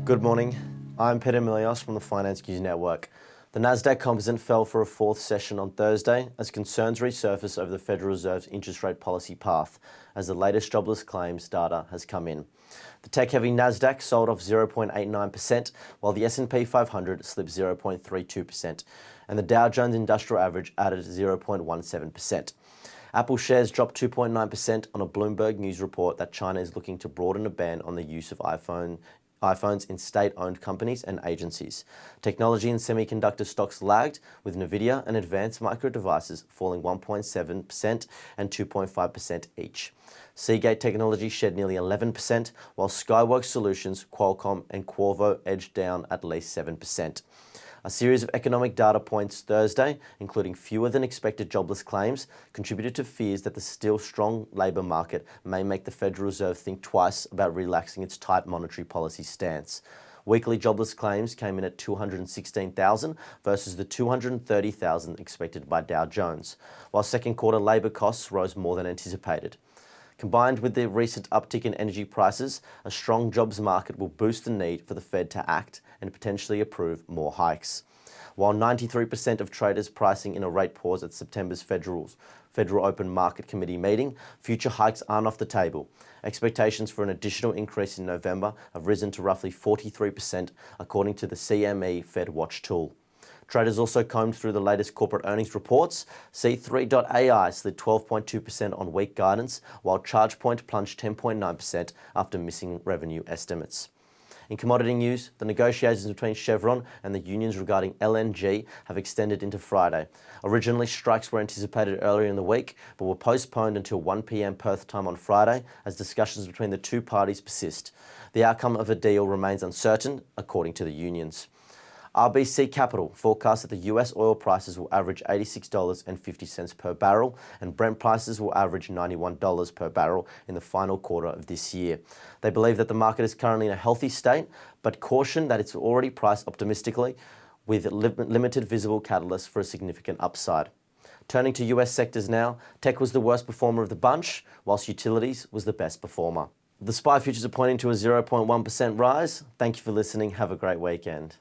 Good morning. I'm Peter Milios from the Finance News Network. The Nasdaq Composite fell for a fourth session on Thursday as concerns resurface over the Federal Reserve's interest rate policy path as the latest jobless claims data has come in. The tech-heavy Nasdaq sold off 0.89%, while the S&P 500 slipped 0.32%, and the Dow Jones Industrial Average added 0.17%. Apple shares dropped 2.9% on a Bloomberg News report that China is looking to broaden a ban on the use of iPhones in state-owned companies and agencies. Technology and semiconductor stocks lagged, with Nvidia and Advanced Micro Devices falling 1.7% and 2.5% each. Seagate Technology shed nearly 11%, while Skyworks Solutions, Qualcomm and Qorvo edged down at least 7%. A series of economic data points Thursday, including fewer than expected jobless claims, contributed to fears that the still strong labour market may make the Federal Reserve think twice about relaxing its tight monetary policy stance. Weekly jobless claims came in at 216,000 versus the 230,000 expected by Dow Jones, while second quarter labour costs rose more than anticipated. Combined with the recent uptick in energy prices, a strong jobs market will boost the need for the Fed to act and potentially approve more hikes. While 93% of traders pricing in a rate pause at September's Federal Open Market Committee meeting, future hikes aren't off the table. Expectations for an additional increase in November have risen to roughly 43%, according to the CME Fed Watch tool. Traders also combed through the latest corporate earnings reports. C3.ai slid 12.2% on weak guidance, while ChargePoint plunged 10.9% after missing revenue estimates. In commodity news, the negotiations between Chevron and the unions regarding LNG have extended into Friday. Originally, strikes were anticipated earlier in the week, but were postponed until 1 p.m. Perth time on Friday as discussions between the two parties persist. The outcome of a deal remains uncertain, according to the unions. RBC Capital forecasts that the US oil prices will average $86.50 per barrel and Brent prices will average $91 per barrel in the final quarter of this year. They believe that the market is currently in a healthy state, but caution that it's already priced optimistically with limited visible catalysts for a significant upside. Turning to US sectors now, tech was the worst performer of the bunch, whilst utilities was the best performer. The SPY futures are pointing to a 0.1% rise. Thank you for listening. Have a great weekend.